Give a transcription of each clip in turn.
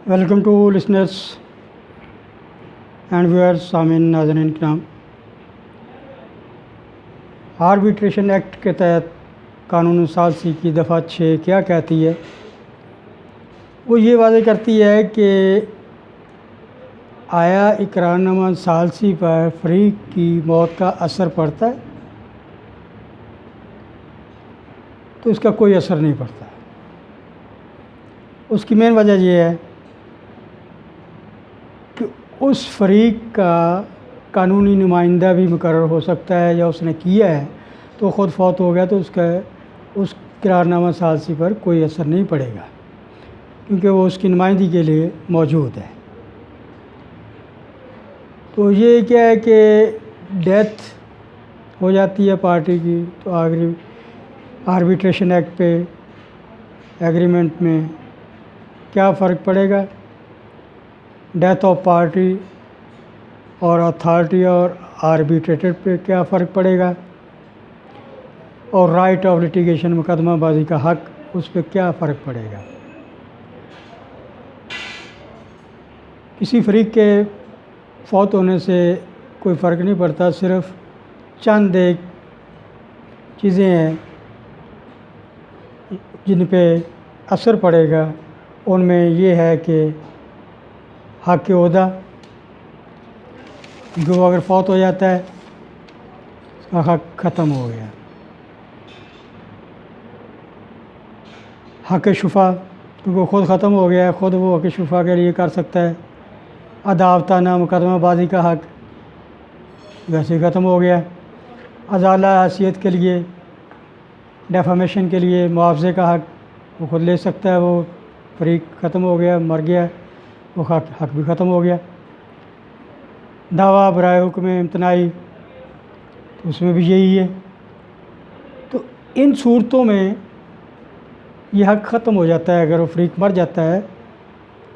Welcome to listeners and viewers. سامعین ناظرین کرام، آربیٹریشن ایکٹ کے تحت قانون ثالثی کی دفعہ 6 کیا کہتی ہے؟ وہ یہ واضح کرتی ہے کہ آیا اقرارنامہ ثالثی پر فریق کی موت کا اثر پڑتا ہے؟ تو اس کا کوئی اثر نہیں پڑتا. اس کی مین وجہ یہ ہے کہ اس فریق کا قانونی نمائندہ بھی مقرر ہو سکتا ہے یا اس نے کیا ہے تو خود فوت ہو گیا تو اس اقرارنامہ ثالثی پر کوئی اثر نہیں پڑے گا، کیونکہ وہ اس کی نمائندگی کے لیے موجود ہے. تو یہ کیا ہے کہ ڈیتھ ہو جاتی ہے پارٹی کی تو آربیٹریشن ایکٹ پہ ایگریمنٹ میں کیا فرق پڑے گا؟ ڈیتھ آف پارٹی اور اتھارٹی اور آربیٹریٹر پہ کیا فرق پڑے گا؟ اور رائٹ آف لٹیگیشن مقدمہ بازی کا حق، اس پہ کیا فرق پڑے گا؟ کسی فریق کے فوت ہونے سے کوئی فرق نہیں پڑتا، صرف چند ایک چیزیں ہیں جن پہ اثر پڑے گا. ان میں یہ ہے کہ حق عہدہ، جو اگر فوت ہو جاتا ہے اس کا حق ختم ہو گیا. حق شفا، کیونکہ وہ خود ختم ہو گیا ہے، خود وہ حق شفا کے لیے کر سکتا ہے. عداوتانہ مقدمہ بازی کا حق ویسے ہی ختم ہو گیا. ازالہ حیثیت کے لیے، ڈیفامیشن کے لیے معاوضے کا حق وہ خود لے سکتا ہے. وہ فریق ختم ہو گیا، مر گیا، وہ حق بھی ختم ہو گیا. دعویٰ برائے حکم امتناعی، تو اس میں بھی یہی ہے. تو ان صورتوں میں یہ حق ختم ہو جاتا ہے. اگر وہ فریق مر جاتا ہے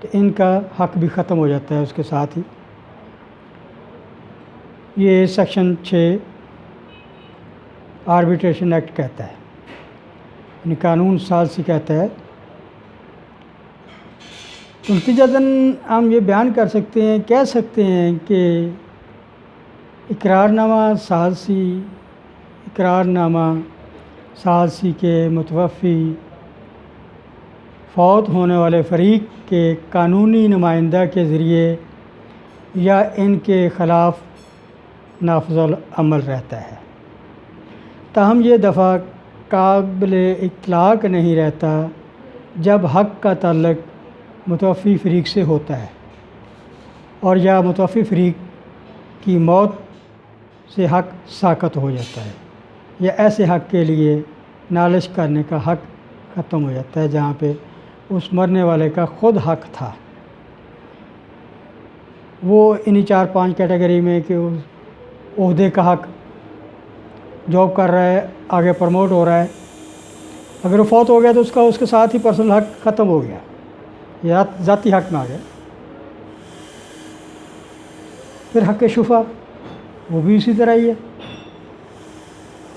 تو ان کا حق بھی ختم ہو جاتا ہے اس کے ساتھ ہی. یہ سیکشن 6 آربیٹریشن ایکٹ کہتا ہے، یعنی قانون ثالثی کہتا ہے. نتیجتاً ہم یہ بیان کر سکتے ہیں، کہہ سکتے ہیں کہ اقرارنامہ ثالثی کے متوفی فوت ہونے والے فریق کے قانونی نمائندہ کے ذریعے یا ان کے خلاف نافذ العمل رہتا ہے. تاہم یہ دفعہ قابل اطلاق نہیں رہتا جب حق کا تعلق متوفی فریق سے ہوتا ہے اور یا متوفی فریق کی موت سے حق ساقط ہو جاتا ہے، یا ایسے حق کے لیے نالش کرنے کا حق ختم ہو جاتا ہے جہاں پہ اس مرنے والے کا خود حق تھا. وہ انہی 4-5 کیٹیگری میں کہ اس عہدے کا حق، جاب کر رہا ہے، آگے پروموٹ ہو رہا ہے، اگر وہ فوت ہو گیا تو اس کے ساتھ ہی پرسنل حق ختم ہو گیا، یا ذاتی حق میں آ گیا. پھر حق شفا، وہ بھی اسی طرح ہی ہے.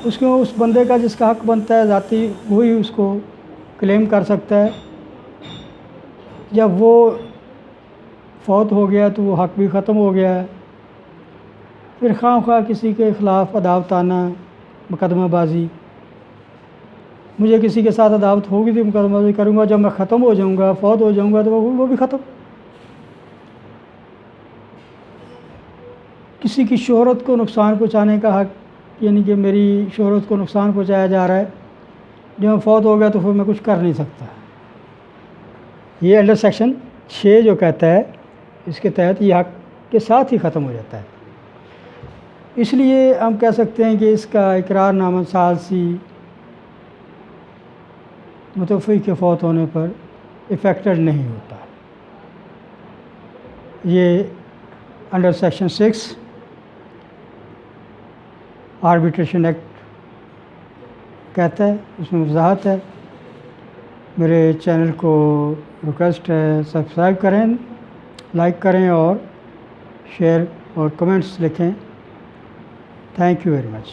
اس بندے کا جس کا حق بنتا ہے ذاتی، وہی اس کو کلیم کر سکتا ہے. جب وہ فوت ہو گیا تو وہ حق بھی ختم ہو گیا ہے. پھر خواہ کسی کے خلاف عداوتانہ مقدمہ بازی، مجھے کسی کے ساتھ عداوت ہوگی تو مقدمہ بازی کروں گا، جب میں ختم ہو جاؤں گا، فوت ہو جاؤں گا تو وہ بھی ختم. کسی کی شہرت کو نقصان پہنچانے کا حق، یعنی کہ میری شہرت کو نقصان پہنچایا جا رہا ہے، جب میں فوت ہو گیا تو پھر میں کچھ کر نہیں سکتا. یہ انڈر سیکشن 6 جو کہتا ہے، اس کے تحت یہ حق کے ساتھ ہی ختم ہو جاتا ہے. اس لیے ہم کہہ سکتے ہیں کہ اس کا اقرارنامہ ثالثی متوفی کے فوت ہونے پر افیکٹڈ نہیں ہوتا. یہ انڈر سیکشن 6 آربیٹریشن ایکٹ کہتا ہے، اس میں وضاحت ہے. میرے چینل کو ریکویسٹ ہے سبسکرائب کریں، لائک کریں اور شیئر اور کمنٹس لکھیں. Thank you very much.